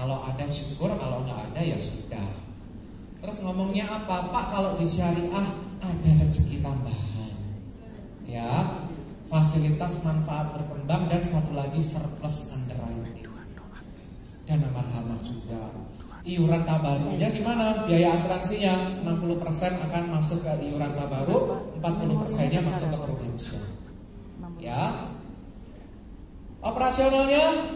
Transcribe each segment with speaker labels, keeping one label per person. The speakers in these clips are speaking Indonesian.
Speaker 1: Kalau ada syukur, kalau nggak ada ya sudah. Terus ngomongnya apa? Pak, kalau di syariah ada rezeki tambahan. Ya, fasilitas manfaat berkembang dan satu lagi surplus underwriting. Dana marhamah juga. Iuran tabaruknya gimana? Biaya asuransinya 60% akan masuk ke iuran tabaruk, 40%-nya masuk ke prudensial. Ya. Operasionalnya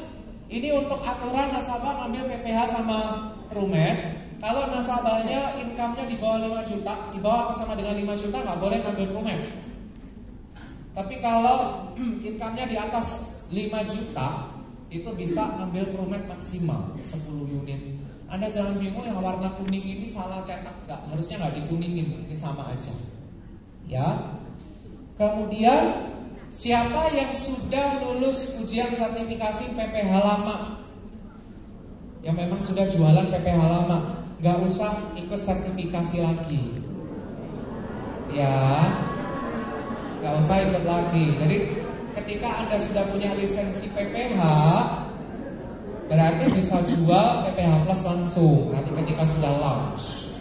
Speaker 1: ini untuk aturan nasabah ngambil PPH sama Rumet. Kalau nasabahnya income-nya di bawah 5 juta, di bawah sama dengan 5 juta nggak boleh ngambil Rumet. Tapi kalau income-nya di atas 5 juta, itu bisa ngambil Rumet maksimal 10 unit. Anda jangan bingung yang warna kuning ini salah cetak, harusnya nggak dikuningin, ini sama aja. Ya. Kemudian siapa yang sudah lulus ujian sertifikasi PPH lama, yang memang sudah jualan PPH lama, nggak usah ikut sertifikasi lagi. Ya, nggak usah ikut lagi. Jadi ketika Anda sudah punya lisensi PPH, berarti bisa jual PPH Plus langsung nanti ketika sudah launch.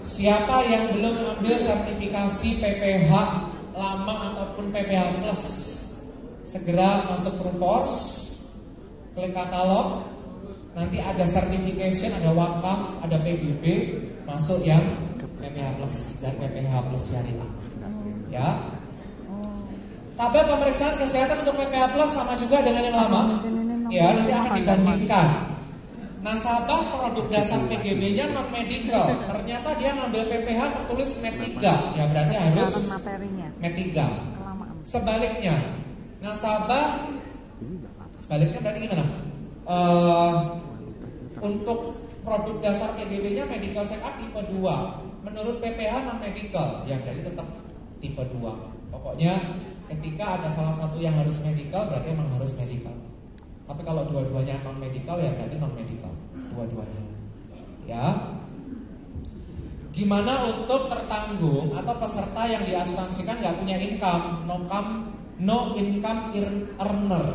Speaker 1: Siapa yang belum ambil sertifikasi PPH lama ataupun PPH Plus, segera masuk Proforce, klik katalog, nanti ada certification, ada wakaf, ada PGB, masuk yang PPH Plus dan PPH Plus syariah. Ya. Tabel pemeriksaan kesehatan untuk PPH Plus sama juga dengan yang lama. Ya, nanti akan dibandingkan. Nasabah produk dasar PGB-nya non medical, ternyata dia ngambil PPH tertulis Med 3, ya berarti harus Med 3. Sebaliknya, nasabah sebaliknya berarti gimana? Untuk produk dasar PGB-nya medical check up tipe 2, menurut PPH non medical, ya jadi tetap tipe 2. Pokoknya ketika ada salah satu yang harus medical, berarti emang harus medical. Tapi kalau dua-duanya non medical, ya berarti non medical, dua-duanya. Ya. Gimana untuk tertanggung atau peserta yang diasuransikan nggak punya income, no income earner,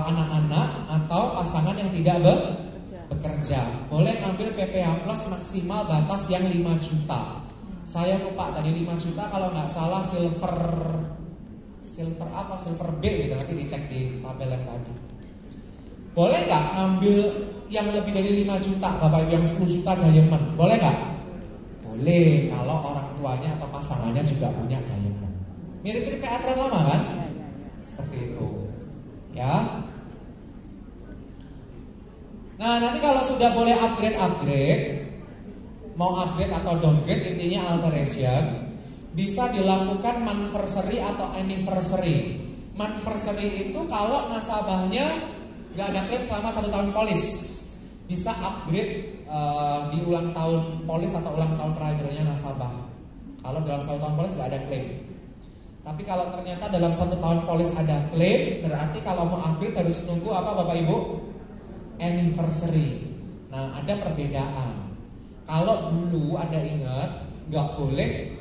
Speaker 1: anak-anak atau pasangan yang tidak bekerja, boleh ngambil PPH Plus maksimal batas yang 5 juta. Saya lupa tadi 5 juta kalau nggak salah silver B gitu, nanti dicek di tabel yang tadi. Boleh nggak ngambil yang lebih dari 5 juta, Bapak Ibu, yang 10 juta diamond? Boleh nggak? Boleh kalau orang tuanya atau pasangannya juga punya diamond. Mirip-mirip kayak aturan lama kan? Seperti itu. Ya. Nah, nanti kalau sudah boleh upgrade, mau upgrade atau downgrade, intinya alteration, bisa dilakukan monthversary atau anniversary. Monthversary itu kalau nasabahnya nggak ada klaim selama 1 tahun polis, bisa upgrade di ulang tahun polis atau ulang tahun terakhirnya nasabah. Kalau dalam 1 tahun polis nggak ada klaim. Tapi kalau ternyata dalam 1 tahun polis ada klaim, berarti kalau mau upgrade harus tunggu apa Bapak Ibu? Anniversary. Nah, ada perbedaan. Kalau dulu ada ingat, nggak boleh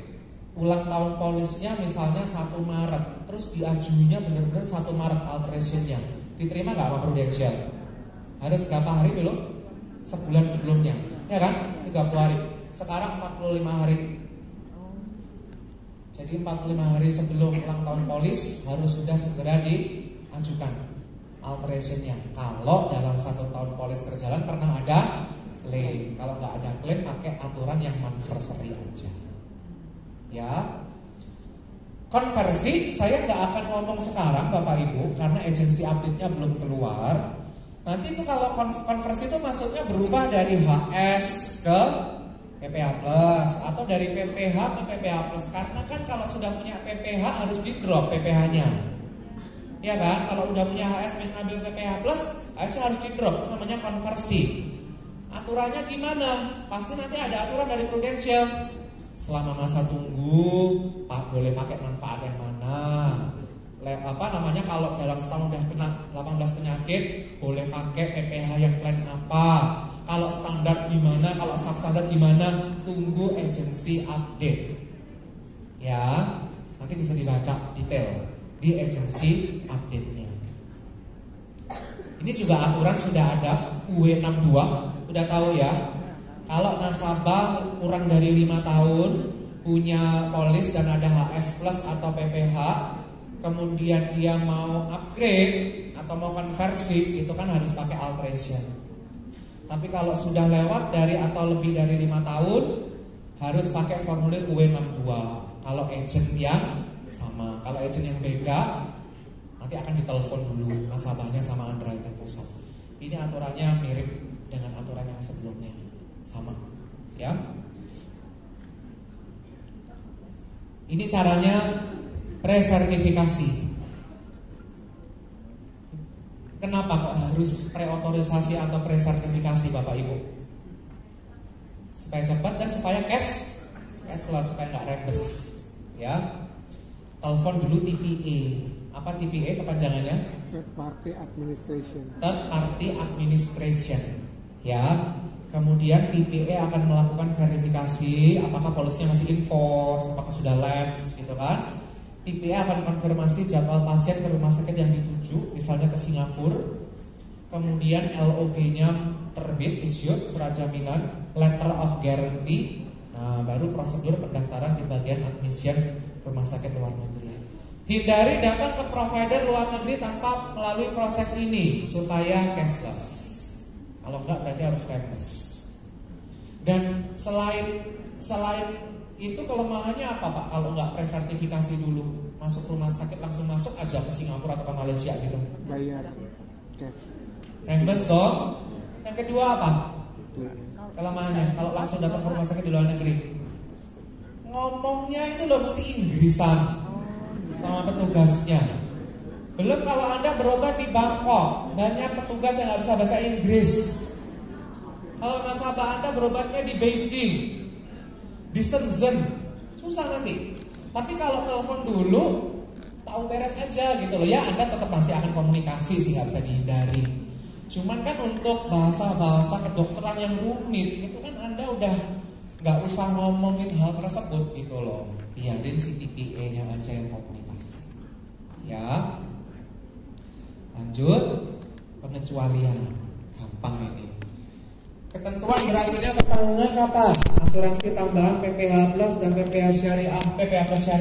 Speaker 1: ulang tahun polisnya misalnya 1 Maret, terus diajuinya benar-benar 1 Maret alterationnya, diterima nggak sama Prudential? Harus berapa hari dulu? Sebulan sebelumnya, ya kan? 30 hari. Sekarang 45 hari. Jadi 45 hari sebelum ulang tahun polis harus sudah segera diajukan alterationnya. Kalau dalam 1 tahun polis berjalan pernah ada klaim, kalau nggak ada klaim pakai aturan yang monthversary aja. Ya, konversi saya nggak akan ngomong sekarang Bapak Ibu karena agensi update-nya belum keluar. Nanti itu kalau konversi itu maksudnya berubah dari HS ke PPH Plus atau dari PPH ke PPH Plus. Karena kan kalau sudah punya PPH harus di drop PPH-nya, ya kan? Kalau udah punya HS mengambil PPH Plus, HS harus di drop, itu namanya konversi. Aturannya gimana? Pasti nanti ada aturan dari Prudential. Selama masa tunggu, Pak boleh pakai manfaat yang mana? Kalau dalam setahun udah kena 18 penyakit, boleh pakai PPH yang plan apa? Kalau standar gimana? Kalau substandar gimana? Tunggu agensi update. Ya, nanti bisa dibaca detail di agensi update-nya. Ini juga aturan sudah ada, UE62, udah tahu ya. Kalau nasabah kurang dari 5 tahun punya polis dan ada HS plus atau PPH, kemudian dia mau upgrade atau mau konversi, itu kan harus pakai alteration. Tapi kalau sudah lewat dari atau lebih dari 5 tahun, harus pakai formulir UE62. Kalau agent yang sama, kalau agent yang beda, nanti akan ditelepon dulu nasabahnya sama underwriter pusat. Ini aturannya mirip dengan aturan yang sebelumnya, sama, ya. Ini caranya presertifikasi. Kenapa kok harus preotorisasi atau presertifikasi, Bapak Ibu? Supaya cepat dan supaya cashless, supaya nggak rembes, ya. Telepon dulu TPA. Apa TPA kepanjangannya?
Speaker 2: Third Party Administration.
Speaker 1: Third Party Administration, ya. Kemudian TPA akan melakukan verifikasi apakah polisnya masih enforce, apakah sudah lapse, gitu kan. TPA akan konfirmasi jadwal pasien ke rumah sakit yang dituju, misalnya ke Singapura. Kemudian LOG-nya terbit, issued, surat jaminan, letter of guarantee. Nah, baru prosedur pendaftaran di bagian admission rumah sakit luar negeri. Hindari datang ke provider luar negeri tanpa melalui proses ini supaya cashless. Kalau enggak berarti harus cashless. Dan selain itu kelemahannya apa, Pak? Kalau enggak presertifikasi dulu, masuk rumah sakit langsung masuk aja ke Singapura atau ke Malaysia gitu.
Speaker 2: Bayar cash.
Speaker 1: Reimburse dong. Yang kedua apa? Kelemahannya kalau langsung datang ke rumah sakit di luar negeri, ngomongnya itu loh mesti Inggrisan sama petugasnya. Belum kalau Anda berobat di Bangkok, banyak petugas yang nggak bisa bahasa Inggris. Kalau nasabah Anda berobatnya di Beijing, di Shenzhen, susah nanti. Tapi kalau telepon dulu, tahu beres aja gitu loh ya. Anda tetap masih akan komunikasi sih, nggak bisa dihindari. Cuman kan untuk bahasa-bahasa kedokteran yang rumit, itu kan Anda udah nggak usah ngomongin hal tersebut gitu loh. Biarin si TPA-nya aja yang komunikasi. Ya. Lanjut, pengecualian. Gampang ini. Ketentuan berakhirnya pertanggungan kapan? Asuransi tambahan PPH Plus dan PPH Syariah, PPH Plus Syariah.